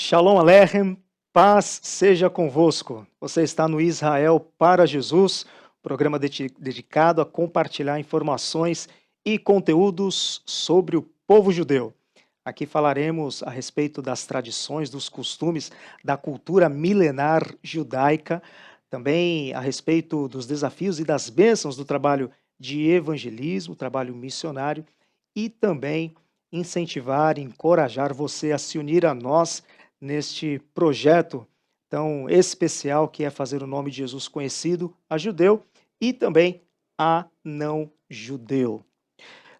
Shalom Aleichem, paz seja convosco. Você está no Israel para Jesus, programa dedicado a compartilhar informações e conteúdos sobre o povo judeu. Aqui falaremos a respeito das tradições, dos costumes, da cultura milenar judaica, também a respeito dos desafios e das bênçãos do trabalho de evangelismo, trabalho missionário, e também incentivar e encorajar você a se unir a nós neste projeto tão especial que é fazer o nome de Jesus conhecido a judeu e também a não judeu.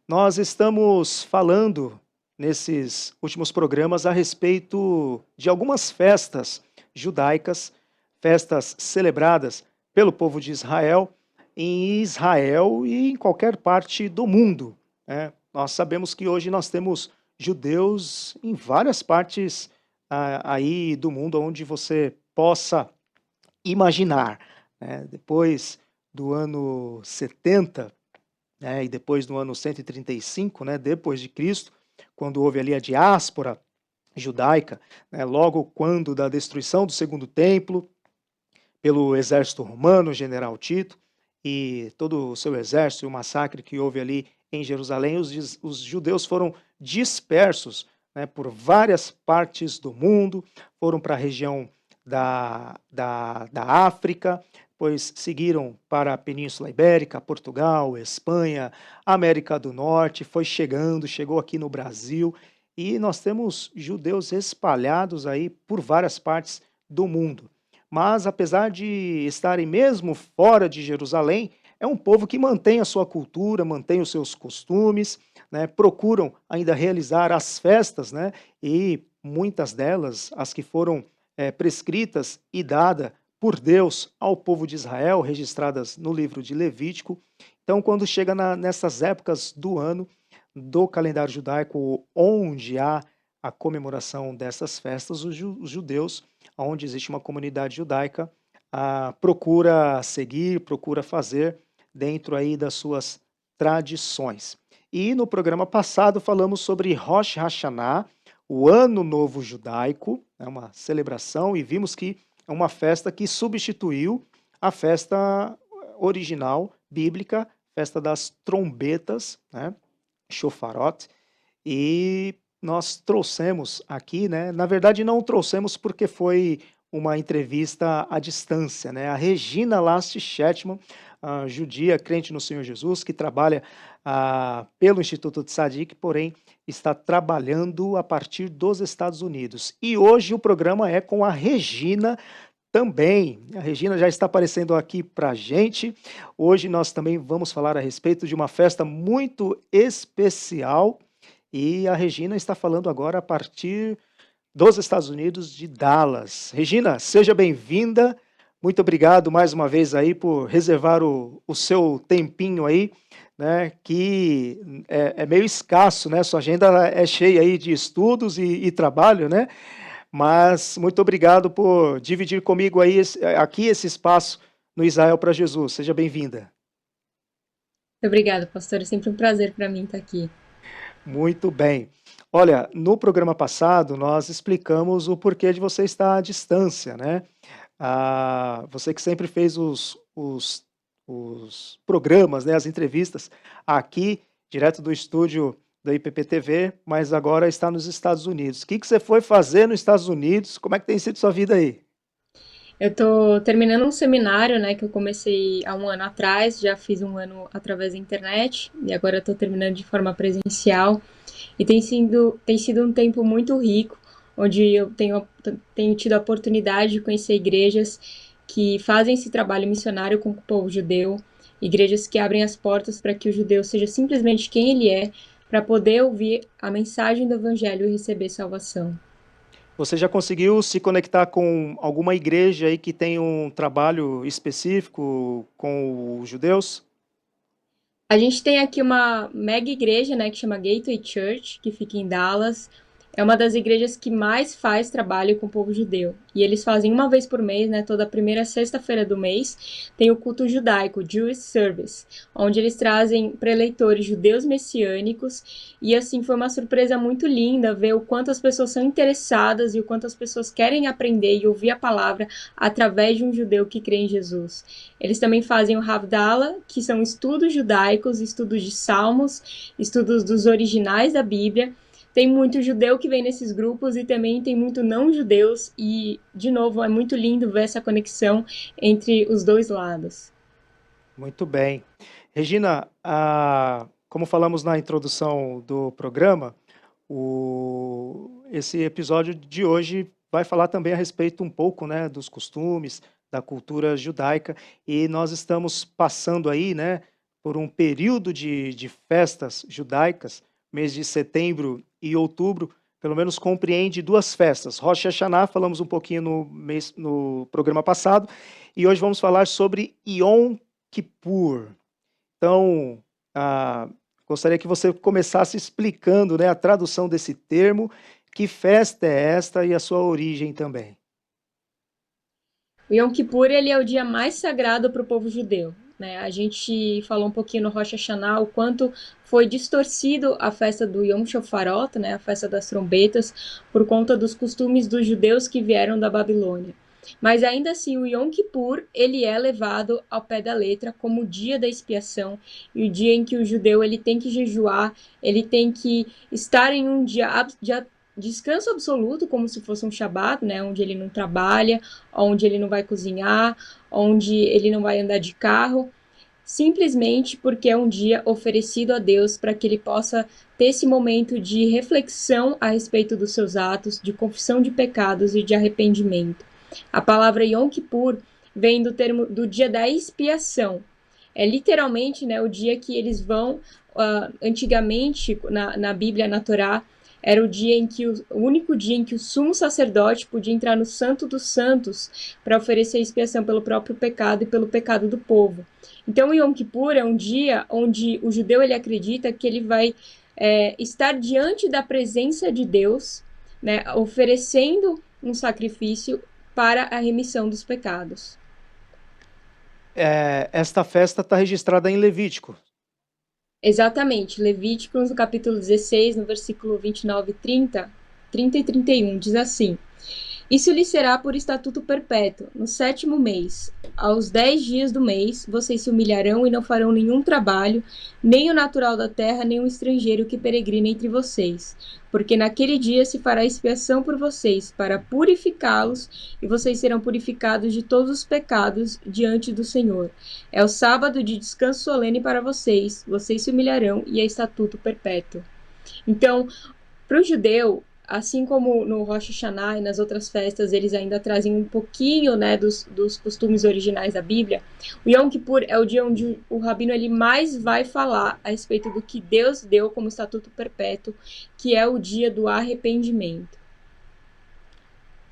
Nós estamos falando nesses últimos programas a respeito de algumas festas judaicas, festas celebradas pelo povo de Israel, em Israel e em qualquer parte do mundo, né? Nós sabemos que hoje nós temos judeus em várias partes aí do mundo onde você possa imaginar, né? Depois do ano 70, né, e depois do ano 135, né, depois de Cristo, quando houve ali a diáspora judaica, né, logo quando da destruição do segundo templo pelo exército romano, o general Tito, e todo o seu exército, e o massacre que houve ali em Jerusalém, os judeus foram dispersos, né, por várias partes do mundo, foram para a região da África, pois seguiram para a Península Ibérica, Portugal, Espanha, América do Norte, foi chegando, chegou aqui no Brasil, e nós temos judeus espalhados aí por várias partes do mundo. Mas, apesar de estarem mesmo fora de Jerusalém, é um povo que mantém a sua cultura, mantém os seus costumes, né, procuram ainda realizar as festas, né, e muitas delas, as que foram prescritas e dadas por Deus ao povo de Israel, registradas no livro de Levítico. Então, quando chega nessas épocas do ano, do calendário judaico, onde há a comemoração dessas festas, os judeus, onde existe uma comunidade judaica, procura seguir, procura fazer dentro aí das suas tradições. E no programa passado falamos sobre Rosh Hashanah, o Ano Novo Judaico, é uma celebração, e vimos que é uma festa que substituiu a festa original bíblica, festa das trombetas, né, Shofarot, e nós trouxemos aqui, né, na verdade não trouxemos porque foi uma entrevista à distância, né, a Regina Last Chetman, a judia crente no Senhor Jesus, que trabalha pelo Instituto de Tzadik, porém está trabalhando a partir dos Estados Unidos. E hoje o programa é com a Regina também. A Regina já está aparecendo aqui para a gente. Hoje nós também vamos falar a respeito de uma festa muito especial e a Regina está falando agora a partir dos Estados Unidos, de Dallas. Regina, seja bem-vinda. Muito obrigado mais uma vez aí por reservar o seu tempinho aí, né, que é meio escasso, né? Sua agenda é cheia aí de estudos e trabalho, né? Mas muito obrigado por dividir comigo aí aqui esse espaço no Israel para Jesus. Seja bem-vinda. Obrigada, pastor. É sempre um prazer para mim estar aqui. Muito bem. Olha, no programa passado nós explicamos o porquê de você estar à distância, né? Você que sempre fez os programas, né, as entrevistas aqui, direto do estúdio da IPP-TV, mas agora está nos Estados Unidos. O que você foi fazer nos Estados Unidos? Como é que tem sido sua vida aí? Eu estou terminando um seminário, né, que eu comecei há um ano atrás, já fiz um ano através da internet e agora estou terminando de forma presencial. E tem sido um tempo muito rico, onde eu tenho tido a oportunidade de conhecer igrejas que fazem esse trabalho missionário com o povo judeu, igrejas que abrem as portas para que o judeu seja simplesmente quem ele é, para poder ouvir a mensagem do evangelho e receber salvação. Você já conseguiu se conectar com alguma igreja aí que tem um trabalho específico com os judeus? A gente tem aqui uma mega igreja, né, que chama Gateway Church, que fica em Dallas. é uma das igrejas que mais faz trabalho com o povo judeu. E eles fazem uma vez por mês, né, toda a primeira sexta-feira do mês, tem o culto judaico, Jewish Service, onde eles trazem preletores judeus messiânicos. E assim, foi uma surpresa muito linda ver o quanto as pessoas são interessadas e o quanto as pessoas querem aprender e ouvir a palavra através de um judeu que crê em Jesus. Eles também fazem o Havdalah, que são estudos judaicos, estudos de salmos, estudos dos originais da Bíblia. Tem muito judeu que vem nesses grupos e também tem muito não judeus e, de novo, é muito lindo ver essa conexão entre os dois lados. Muito bem. Regina, como falamos na introdução do programa, esse episódio de hoje vai falar também a respeito um pouco, né, dos costumes, da cultura judaica, e nós estamos passando aí, né, por um período de festas judaicas, mês de setembro e outubro, pelo menos compreende duas festas. Rosh Hashanah, falamos um pouquinho no programa passado, e hoje vamos falar sobre Yom Kippur. Então, gostaria que você começasse explicando, né, a tradução desse termo, que festa é esta e a sua origem também. O Yom Kippur, ele é o dia mais sagrado para o povo judeu. Né? A gente falou um pouquinho no Rosh Hashanah o quanto foi distorcido a festa do Yom Shofarot, né, a festa das trombetas, por conta dos costumes dos judeus que vieram da Babilônia. Mas ainda assim, o Yom Kippur, ele é levado ao pé da letra como o dia da expiação e o dia em que o judeu ele tem que jejuar, ele tem que estar em um dia de descanso absoluto, como se fosse um Shabat, né, onde ele não trabalha, onde ele não vai cozinhar, onde ele não vai andar de carro, simplesmente porque é um dia oferecido a Deus para que ele possa ter esse momento de reflexão a respeito dos seus atos, de confissão de pecados e de arrependimento. A palavra Yom Kippur vem do termo do dia da expiação. É literalmente, né, o dia que eles vão, antigamente na Bíblia, na Torá, era o dia em que o único dia em que o sumo sacerdote podia entrar no Santo dos Santos para oferecer expiação pelo próprio pecado e pelo pecado do povo. Então, o Yom Kippur é um dia onde o judeu ele acredita que ele vai estar diante da presença de Deus, né, oferecendo um sacrifício para a remissão dos pecados. Esta festa está registrada em Levítico. Exatamente, Levíticos, no capítulo 16, no versículo 29 e 30 e 31, diz assim: Isso lhe será por estatuto perpétuo. No 7º mês, aos 10 dias do mês, vocês se humilharão e não farão nenhum trabalho, nem o natural da terra, nem o estrangeiro que peregrina entre vocês. Porque naquele dia se fará expiação por vocês, para purificá-los, e vocês serão purificados de todos os pecados diante do Senhor. É o sábado de descanso solene para vocês, vocês se humilharão, e é estatuto perpétuo. Então, para o judeu, assim como no Rosh Hashanah e nas outras festas, eles ainda trazem um pouquinho, né, dos costumes originais da Bíblia, o Yom Kippur é o dia onde o rabino ele mais vai falar a respeito do que Deus deu como estatuto perpétuo, que é o dia do arrependimento.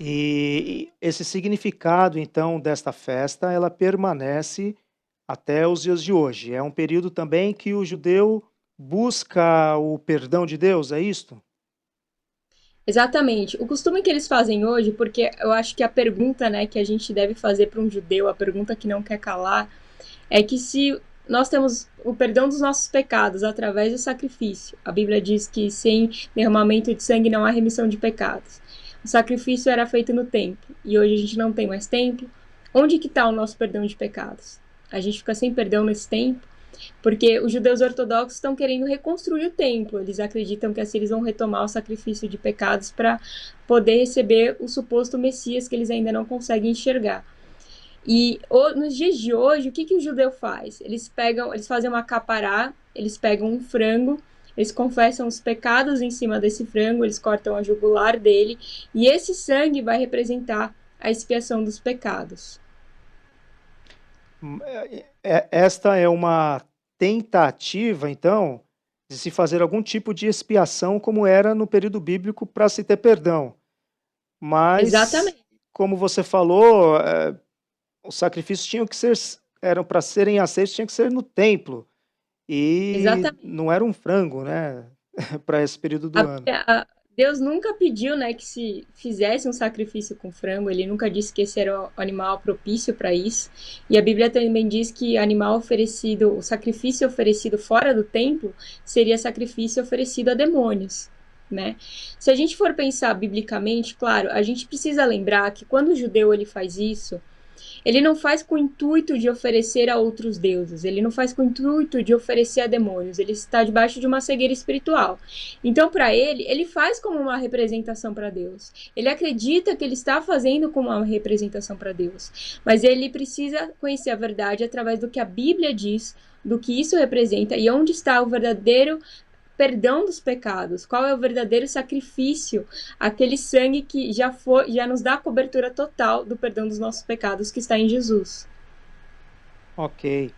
E esse significado, então, desta festa, ela permanece até os dias de hoje. É um período também que o judeu busca o perdão de Deus, é isto? Exatamente. O costume que eles fazem hoje, porque eu acho que a pergunta, né, que a gente deve fazer para um judeu, a pergunta que não quer calar, é que se nós temos o perdão dos nossos pecados através do sacrifício, a Bíblia diz que sem derramamento de sangue não há remissão de pecados. O sacrifício era feito no templo e hoje a gente não tem mais templo. Onde que está o nosso perdão de pecados? A gente fica sem perdão nesse tempo porque os judeus ortodoxos estão querendo reconstruir o templo. Eles acreditam que assim eles vão retomar o sacrifício de pecados para poder receber o suposto Messias que eles ainda não conseguem enxergar. E nos dias de hoje, o que o judeu faz? Eles fazem uma capará, eles pegam um frango, eles confessam os pecados em cima desse frango, eles cortam a jugular dele, e esse sangue vai representar a expiação dos pecados. Esta é uma tentativa, então, de se fazer algum tipo de expiação, como era no período bíblico, para se ter perdão. Mas, Exatamente. como você falou, os sacrifícios eram para serem aceitos, tinha que ser no templo. E Exatamente. não era um frango, né? Para esse período do A ano. Bíblia, Deus nunca pediu, né, que se fizesse um sacrifício com frango, ele nunca disse que esse era o animal propício para isso. E a Bíblia também diz que animal oferecido, o sacrifício oferecido fora do templo seria sacrifício oferecido a demônios, né? Se a gente for pensar biblicamente, claro, a gente precisa lembrar que quando o judeu ele faz isso, ele não faz com o intuito de oferecer a outros deuses, ele não faz com o intuito de oferecer a demônios, ele está debaixo de uma cegueira espiritual. Então, para ele, ele faz como uma representação para Deus. Ele acredita que ele está fazendo como uma representação para Deus, mas ele precisa conhecer a verdade através do que a Bíblia diz, do que isso representa e onde está o verdadeiro perdão dos pecados, qual é o verdadeiro sacrifício, aquele sangue que já nos dá a cobertura total do perdão dos nossos pecados que está em Jesus. Ok.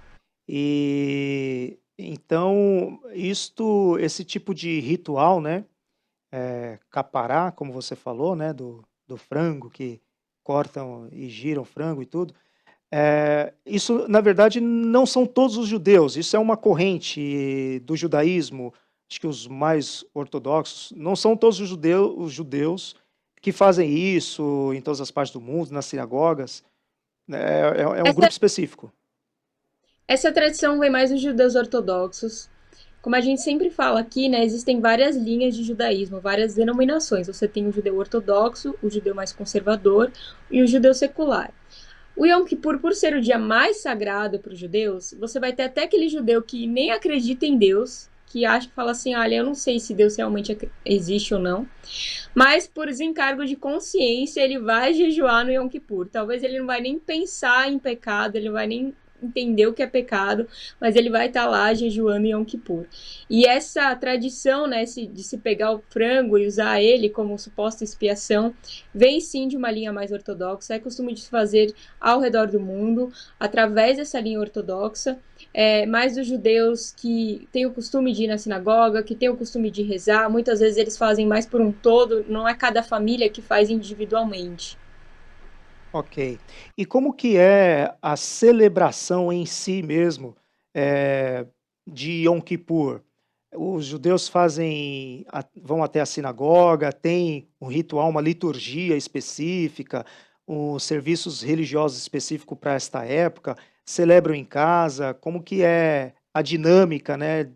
E então, esse tipo de ritual, né, capará, como você falou, né, do frango, que cortam e giram frango e tudo, isso, na verdade, não são todos os judeus, isso é uma corrente do judaísmo, acho que os mais ortodoxos, não são todos os judeus que fazem isso em todas as partes do mundo, nas sinagogas, né, é um Essa, grupo específico. essa tradição vem mais dos judeus ortodoxos. Como a gente sempre fala aqui, né, existem várias linhas de judaísmo, várias denominações. Você tem o judeu ortodoxo, o judeu mais conservador e o judeu secular. O Yom Kippur, por ser o dia mais sagrado para os judeus, você vai ter até aquele judeu que nem acredita em Deus, que acha que fala assim, olha, eu não sei se Deus realmente existe ou não, mas por desencargo de consciência ele vai jejuar no Yom Kippur. Talvez ele não vai nem pensar em pecado, ele não vai nem entender o que é pecado, mas ele vai estar lá jejuando em Yom Kippur. E essa tradição, né, de se pegar o frango e usar ele como suposta expiação, vem sim de uma linha mais ortodoxa, é costume de se fazer ao redor do mundo, através dessa linha ortodoxa, mais dos judeus que têm o costume de ir na sinagoga, que têm o costume de rezar, muitas vezes eles fazem mais por um todo, não é cada família que faz individualmente. Ok. E como que é a celebração em si mesmo, eh, de Yom Kippur? Os judeus vão até a sinagoga, tem um ritual, uma liturgia específica, os serviços religiosos específicos para esta época, celebram em casa, como que é a dinâmica, né,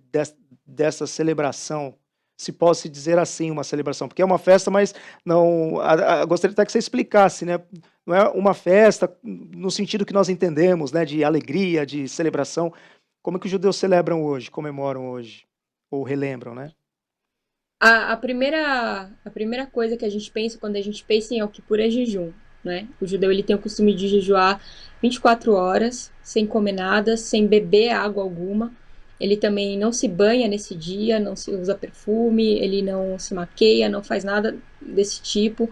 dessa celebração? Se posso dizer assim, uma celebração, porque é uma festa, mas não. Gostaria até que você explicasse, né? Não é uma festa no sentido que nós entendemos, né, de alegria, de celebração. Como é que os judeus celebram hoje, comemoram hoje, ou relembram, né? A primeira coisa que a gente pensa quando a gente pensa em Yom Kippur é jejum, né? O judeu ele tem o costume de jejuar 24 horas, sem comer nada, sem beber água alguma. Ele também não se banha nesse dia, não se usa perfume, ele não se maqueia, não faz nada desse tipo.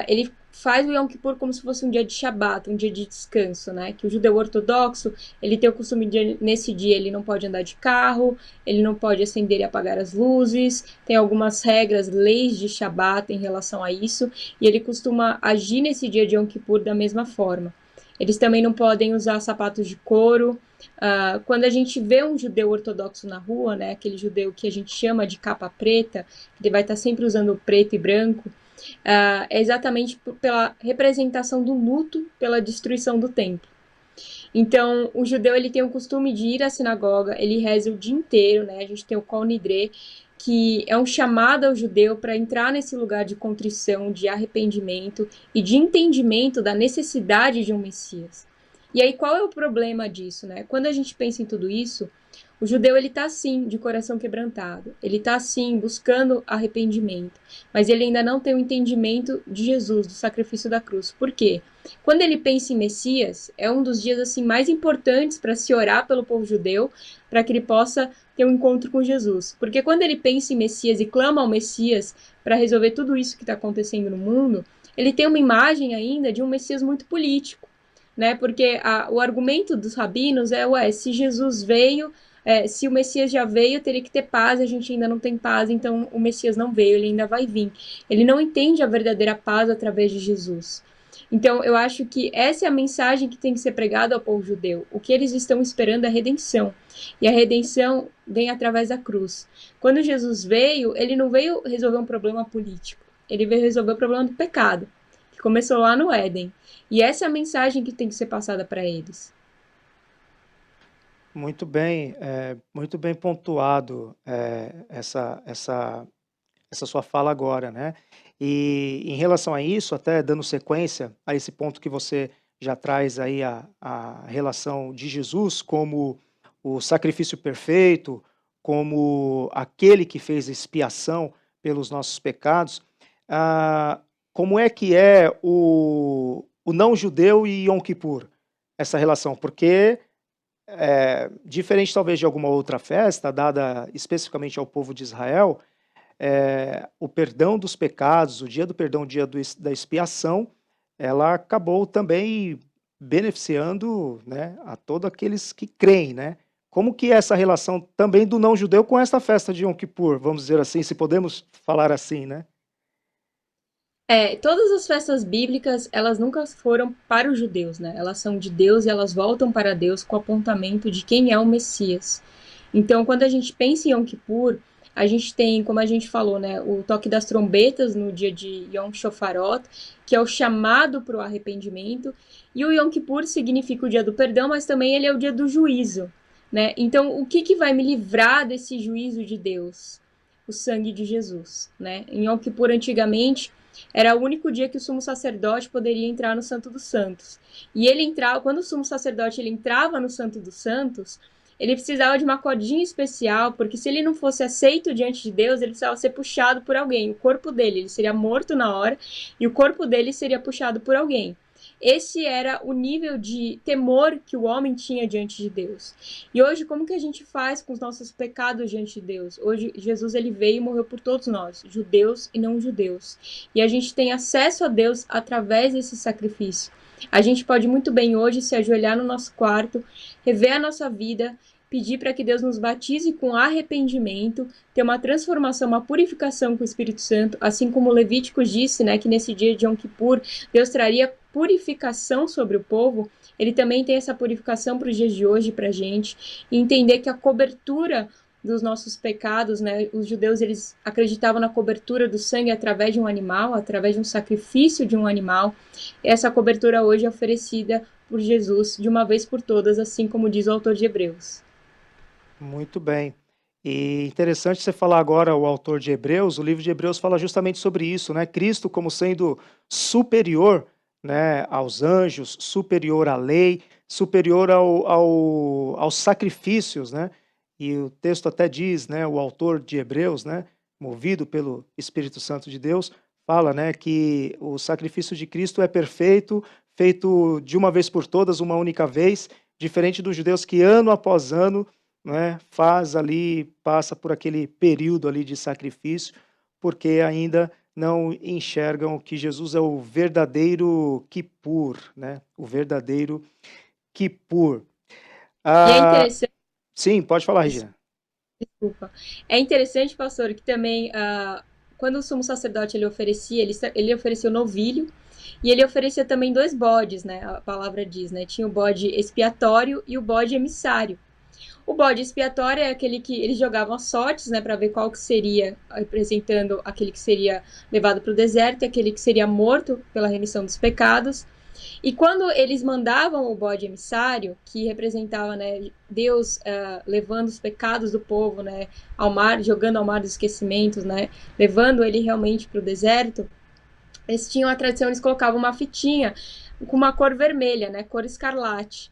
Ele faz o Yom Kippur como se fosse um dia de Shabat, um dia de descanso, né? Que o judeu ortodoxo, ele tem o costume de, nesse dia, ele não pode andar de carro, ele não pode acender e apagar as luzes, tem algumas regras, leis de Shabat em relação a isso, e ele costuma agir nesse dia de Yom Kippur da mesma forma. Eles também não podem usar sapatos de couro. Quando a gente vê um judeu ortodoxo na rua, né, aquele judeu que a gente chama de capa preta, que ele vai estar sempre usando preto e branco, é exatamente pela representação do luto pela destruição do templo. Então, o judeu ele tem o costume de ir à sinagoga, ele reza o dia inteiro, né? A gente tem o Kol Nidre, que é um chamado ao judeu para entrar nesse lugar de contrição, de arrependimento e de entendimento da necessidade de um Messias. E aí, qual é o problema disso, né? Quando a gente pensa em tudo isso, o judeu ele tá sim de coração quebrantado, ele tá sim buscando arrependimento, mas ele ainda não tem o entendimento de Jesus, do sacrifício da cruz. Por quê? Quando ele pensa em Messias, é um dos dias assim mais importantes para se orar pelo povo judeu, para que ele possa ter um encontro com Jesus. Porque quando ele pensa em Messias e clama ao Messias para resolver tudo isso que está acontecendo no mundo, ele tem uma imagem ainda de um Messias muito político, né? Porque o argumento dos rabinos é, ué, se Jesus veio, se o Messias já veio, teria que ter paz, a gente ainda não tem paz, então o Messias não veio, ele ainda vai vir. Ele não entende a verdadeira paz através de Jesus. Então, eu acho que essa é a mensagem que tem que ser pregada ao povo judeu. O que eles estão esperando é a redenção. E a redenção vem através da cruz. Quando Jesus veio, ele não veio resolver um problema político. Ele veio resolver o problema do pecado, que começou lá no Éden. E essa é a mensagem que tem que ser passada para eles. Muito bem pontuado essa sua fala agora, né? E em relação a isso, até dando sequência a esse ponto que você já traz aí a relação de Jesus como o sacrifício perfeito, como aquele que fez expiação pelos nossos pecados, ah, como é o não-judeu e Yom Kippur, essa relação? Porque diferente talvez de alguma outra festa dada especificamente ao povo de Israel, o perdão dos pecados, o dia do perdão, o dia da expiação, ela acabou também beneficiando, né, a todos aqueles que creem, né? Como que é essa relação também do não-judeu com esta festa de Yom Kippur, vamos dizer assim, se podemos falar assim, né? Todas as festas bíblicas, elas nunca foram para os judeus, né? Elas são de Deus e elas voltam para Deus com o apontamento de quem é o Messias. Então, quando a gente pensa em Yom Kippur, a gente tem, como a gente falou, né, o toque das trombetas no dia de Yom Shofarot, que é o chamado para o arrependimento, e o Yom Kippur significa o dia do perdão, mas também ele é o dia do juízo, né? Então, o que vai me livrar desse juízo de Deus? O sangue de Jesus, né? Em Yom Kippur, antigamente, era o único dia que o sumo sacerdote poderia entrar no Santo dos Santos. E ele entrava, quando o sumo sacerdote ele entrava no Santo dos Santos, ele precisava de uma cordinha especial, porque se ele não fosse aceito diante de Deus, ele precisava ser puxado por alguém. O corpo dele, ele seria morto na hora, e o corpo dele seria puxado por alguém. Esse era o nível de temor que o homem tinha diante de Deus. E hoje, como que a gente faz com os nossos pecados diante de Deus? Hoje, Jesus ele veio e morreu por todos nós, judeus e não judeus. E a gente tem acesso a Deus através desse sacrifício. A gente pode muito bem hoje se ajoelhar no nosso quarto, rever a nossa vida, pedir para que Deus nos batize com arrependimento, ter uma transformação, uma purificação com o Espírito Santo, assim como Levítico disse, né, que nesse dia de Yom Kippur, Deus traria purificação sobre o povo. Ele também tem essa purificação para os dias de hoje para a gente, e entender que a cobertura dos nossos pecados, né? Os judeus eles acreditavam na cobertura do sangue através de um animal, através de um sacrifício de um animal. Essa cobertura hoje é oferecida por Jesus de uma vez por todas, assim como diz o autor de Hebreus. Muito bem. E interessante você falar agora, o autor de Hebreus, o livro de Hebreus fala justamente sobre isso, né? Cristo como sendo superior, né, aos anjos, superior à lei, superior aos sacrifícios, né? E o texto até diz, né, o autor de Hebreus, né, movido pelo Espírito Santo de Deus, fala, né, que o sacrifício de Cristo é perfeito, feito de uma vez por todas, uma única vez, diferente dos judeus que ano após ano, né, faz ali, passa por aquele período ali de sacrifício, porque ainda não enxergam que Jesus é o verdadeiro Kippur, né? O verdadeiro Kippur. E é Ah, interessante, sim, pode falar, Regina. desculpa, é interessante, pastor, que também quando o sumo sacerdote ele oferecia, ele oferecia o novilho e ele oferecia também dois bodes, né? A palavra diz, né? Tinha o bode expiatório e o bode emissário. O bode expiatório é aquele que eles jogavam as sortes, né, para ver qual que seria, representando aquele que seria levado para o deserto e aquele que seria morto pela remissão dos pecados. E quando eles mandavam o bode emissário, que representava, né, Deus levando os pecados do povo, né, ao mar, jogando ao mar dos esquecimentos, né, levando ele realmente para o deserto, eles tinham a tradição, eles colocavam uma fitinha com uma cor vermelha, né, cor escarlate.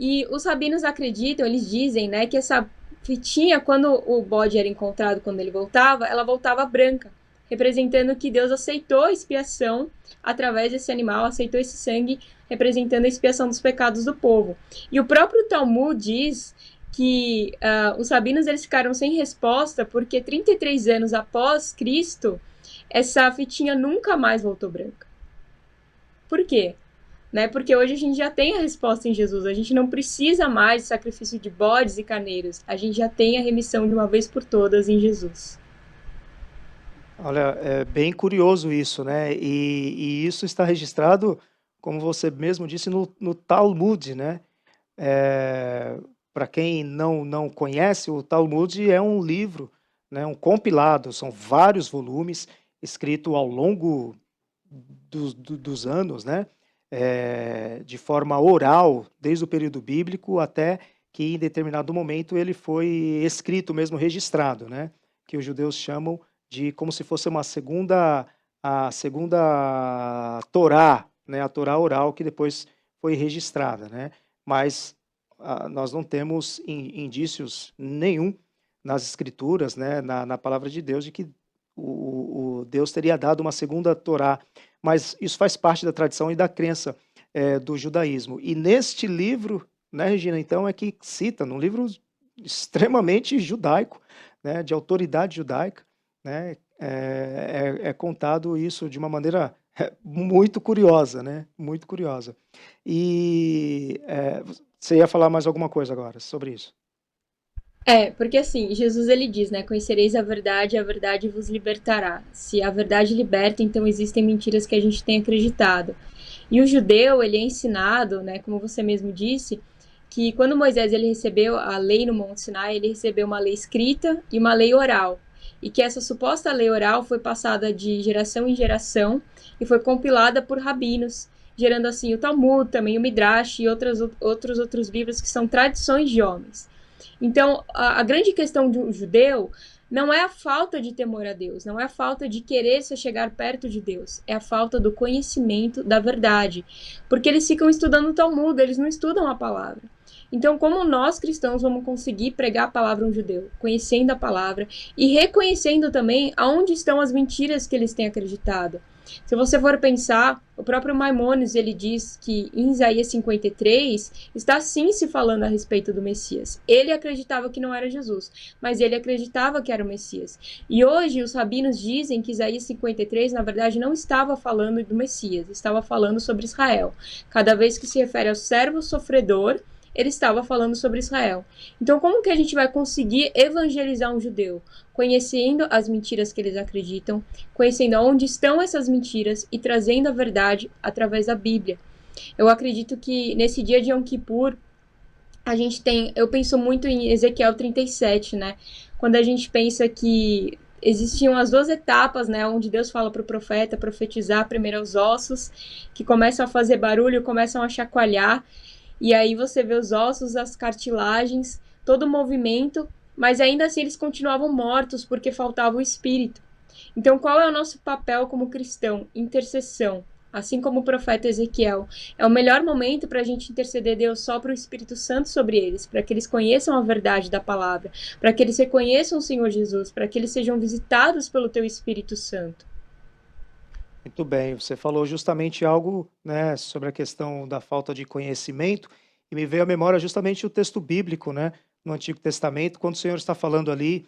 E os rabinos acreditam, eles dizem, né, que essa fitinha, quando o bode era encontrado, quando ele voltava, ela voltava branca, representando que Deus aceitou a expiação através desse animal, aceitou esse sangue, representando a expiação dos pecados do povo. E o próprio Talmud diz que os rabinos eles ficaram sem resposta porque 33 anos após Cristo, essa fitinha nunca mais voltou branca. Por quê? Né? Porque hoje a gente já tem a resposta em Jesus, a gente não precisa mais de sacrifício de bodes e carneiros, a gente já tem a remissão de uma vez por todas em Jesus. Olha, é bem curioso isso, né? E isso está registrado como você mesmo disse, no Talmud, né? Para quem não conhece, o Talmud é um livro, né, um compilado, são vários volumes, escrito ao longo dos anos, né? De forma oral, desde o período bíblico até que em determinado momento ele foi escrito mesmo, registrado, né? Que os judeus chamam de como se fosse a segunda Torá, né? A Torá oral que depois foi registrada, né? Mas nós não temos indícios nenhum nas escrituras, né? Na palavra de Deus, de que o Deus teria dado uma segunda Torá, mas isso faz parte da tradição e da crença do judaísmo. E neste livro, né, Regina, então é que cita, num livro extremamente judaico, né, de autoridade judaica, né, é contado isso de uma maneira muito curiosa, né, muito curiosa. E você ia falar mais alguma coisa agora sobre isso? Porque assim, Jesus ele diz, né, conhecereis a verdade vos libertará. Se a verdade liberta, então existem mentiras que a gente tem acreditado. E o judeu, ele é ensinado, né, como você mesmo disse, que quando Moisés ele recebeu a lei no Monte Sinai, ele recebeu uma lei escrita e uma lei oral. E que essa suposta lei oral foi passada de geração em geração e foi compilada por rabinos, gerando assim o Talmud, também o Midrash e outros livros que são tradições de homens. Então, a grande questão do judeu não é a falta de temor a Deus, não é a falta de querer se chegar perto de Deus, é a falta do conhecimento da verdade. Porque eles ficam estudando o Talmud, eles não estudam a palavra. Então, como nós cristãos vamos conseguir pregar a palavra a um judeu? Conhecendo a palavra e reconhecendo também aonde estão as mentiras que eles têm acreditado. Se você for pensar, o próprio Maimônides ele diz que em Isaías 53 está sim se falando a respeito do Messias. Ele acreditava que não era Jesus, mas ele acreditava que era o Messias. E hoje os rabinos dizem que Isaías 53 na verdade não estava falando do Messias, estava falando sobre Israel. Cada vez que se refere ao servo sofredor, ele estava falando sobre Israel. Então, como que a gente vai conseguir evangelizar um judeu? Conhecendo as mentiras que eles acreditam, conhecendo onde estão essas mentiras e trazendo a verdade através da Bíblia. Eu acredito que nesse dia de Yom Kippur, eu penso muito em Ezequiel 37, né? Quando a gente pensa que existiam as duas etapas, né, onde Deus fala para o profeta profetizar primeiro os ossos, que começam a fazer barulho, começam a chacoalhar, e aí você vê os ossos, as cartilagens, todo o movimento, mas ainda assim eles continuavam mortos porque faltava o espírito. Então, qual é o nosso papel como cristão? Intercessão. Assim como o profeta Ezequiel, é o melhor momento para a gente interceder Deus só para o Espírito Santo sobre eles, para que eles conheçam a verdade da palavra, para que eles reconheçam o Senhor Jesus, para que eles sejam visitados pelo teu Espírito Santo. Muito bem, você falou justamente algo, né, sobre a questão da falta de conhecimento, e me veio à memória justamente o texto bíblico, né, no Antigo Testamento, quando o Senhor está falando ali,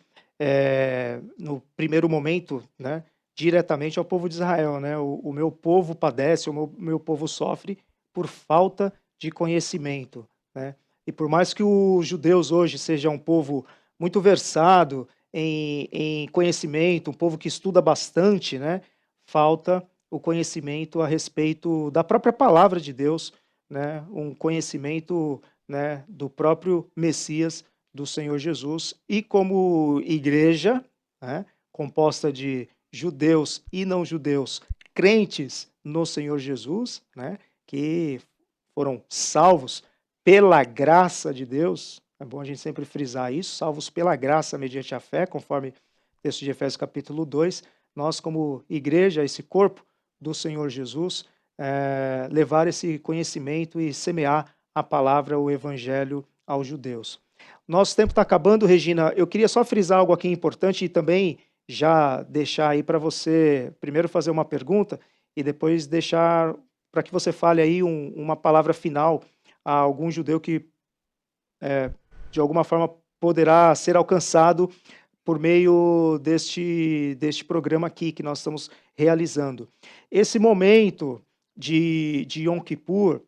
no primeiro momento, né, diretamente ao povo de Israel, né, o meu povo padece, o meu povo sofre por falta de conhecimento, né, e por mais que os judeus hoje sejam um povo muito versado em conhecimento, um povo que estuda bastante, né, falta o conhecimento a respeito da própria palavra de Deus, né, um conhecimento, né, do próprio Messias, do Senhor Jesus, e como igreja, né, composta de judeus e não judeus, crentes no Senhor Jesus, né, que foram salvos pela graça de Deus, é bom a gente sempre frisar isso, salvos pela graça mediante a fé, conforme o texto de Efésios capítulo 2, nós como igreja, esse corpo do Senhor Jesus, levar esse conhecimento e semear a palavra, o evangelho aos judeus. Nosso tempo está acabando, Regina. Eu queria só frisar algo aqui importante e também já deixar aí para você primeiro fazer uma pergunta e depois deixar para que você fale aí uma palavra final a algum judeu que de alguma forma poderá ser alcançado por meio deste programa aqui que nós estamos realizando. Esse momento de Yom Kippur,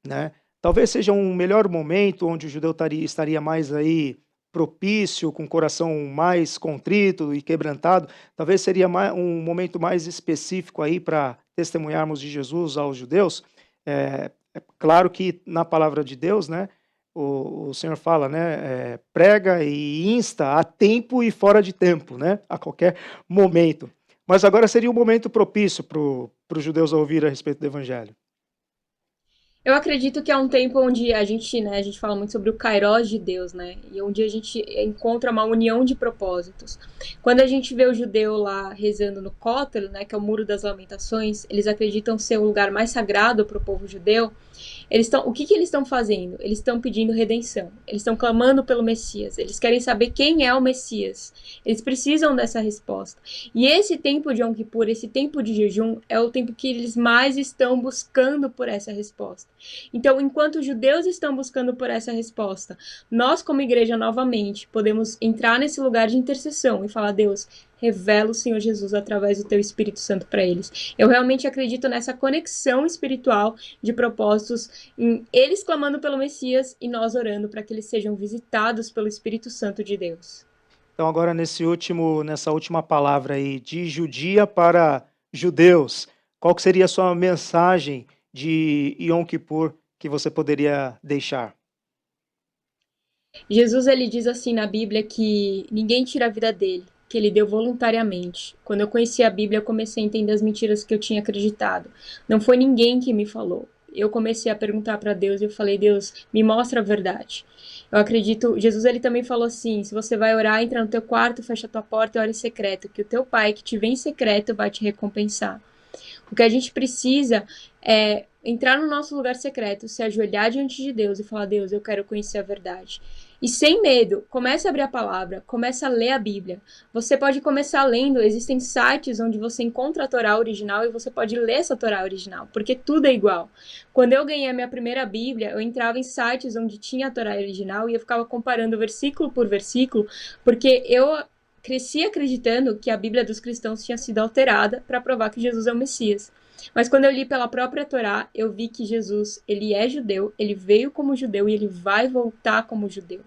né, talvez seja um melhor momento onde o judeu estaria mais aí propício, com o coração mais contrito e quebrantado, talvez seria um momento mais específico aí para testemunharmos de Jesus aos judeus. É claro que na palavra de Deus, né, o Senhor fala, né, prega e insta a tempo e fora de tempo, né, a qualquer momento. Mas agora seria um momento propício para os judeus ouvir a respeito do Evangelho. Eu acredito que é um tempo onde a gente fala muito sobre o Kairos de Deus, né? E onde a gente encontra uma união de propósitos. Quando a gente vê o judeu lá rezando no Kotel, né, que é o Muro das Lamentações, eles acreditam ser o lugar mais sagrado para o povo judeu. O que eles estão fazendo? Eles estão pedindo redenção. Eles estão clamando pelo Messias. Eles querem saber quem é o Messias. Eles precisam dessa resposta. E esse tempo de Yom Kippur, esse tempo de jejum, é o tempo que eles mais estão buscando por essa resposta. Então, enquanto os judeus estão buscando por essa resposta, nós, como igreja, novamente, podemos entrar nesse lugar de intercessão e falar: Deus, revela o Senhor Jesus através do teu Espírito Santo para eles. Eu realmente acredito nessa conexão espiritual de propósitos, em eles clamando pelo Messias e nós orando para que eles sejam visitados pelo Espírito Santo de Deus. Então agora nessa última palavra aí, de judia para judeus, qual que seria a sua mensagem de Yom Kippur que você poderia deixar? Jesus, ele diz assim na Bíblia que ninguém tira a vida dele, que ele deu voluntariamente. Quando eu conheci a Bíblia, eu comecei a entender as mentiras que eu tinha acreditado. Não foi ninguém que me falou. Eu comecei a perguntar para Deus e eu falei: Deus, me mostra a verdade. Eu acredito, Jesus, ele também falou assim: se você vai orar, entra no teu quarto, fecha a tua porta e ora em secreto, que o teu pai que te vê em secreto vai te recompensar. O que a gente precisa é entrar no nosso lugar secreto, se ajoelhar diante de Deus e falar: Deus, eu quero conhecer a verdade. E sem medo, comece a abrir a palavra, comece a ler a Bíblia. Você pode começar lendo, existem sites onde você encontra a Torá original e você pode ler essa Torá original, porque tudo é igual. Quando eu ganhei a minha primeira Bíblia, eu entrava em sites onde tinha a Torá original e eu ficava comparando versículo por versículo, porque eu cresci acreditando que a Bíblia dos cristãos tinha sido alterada para provar que Jesus é o Messias. Mas quando eu li pela própria Torá, eu vi que Jesus, ele é judeu, ele veio como judeu e ele vai voltar como judeu.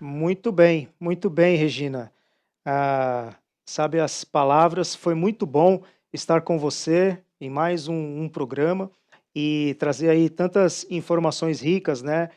Muito bem, Regina. Sabe as palavras, foi muito bom estar com você em mais um programa e trazer aí tantas informações ricas, né,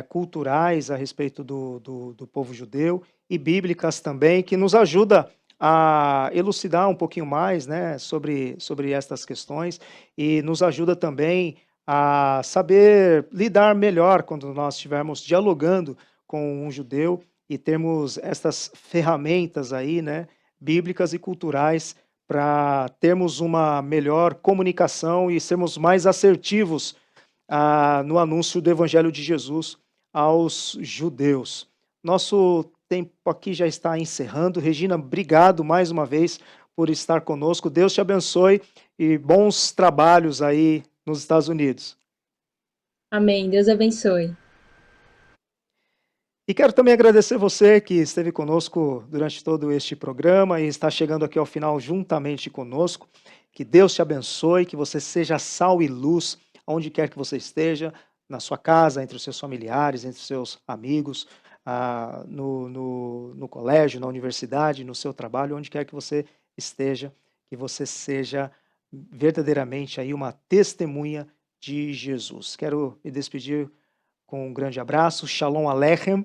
culturais a respeito do povo judeu e bíblicas também, que nos ajuda a elucidar um pouquinho mais, né, sobre estas questões e nos ajuda também a saber lidar melhor quando nós estivermos dialogando com um judeu e termos estas ferramentas aí, né, bíblicas e culturais para termos uma melhor comunicação e sermos mais assertivos no anúncio do Evangelho de Jesus aos judeus. Nosso tempo aqui já está encerrando. Regina, obrigado mais uma vez por estar conosco. Deus te abençoe e bons trabalhos aí nos Estados Unidos. Amém. Deus abençoe. E quero também agradecer você que esteve conosco durante todo este programa e está chegando aqui ao final juntamente conosco. Que Deus te abençoe, que você seja sal e luz onde quer que você esteja, na sua casa, entre os seus familiares, entre os seus amigos, no colégio, na universidade, no seu trabalho, onde quer que você esteja, que você seja verdadeiramente aí uma testemunha de Jesus. Quero me despedir com um grande abraço, Shalom Aleichem,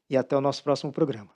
e até o nosso próximo programa.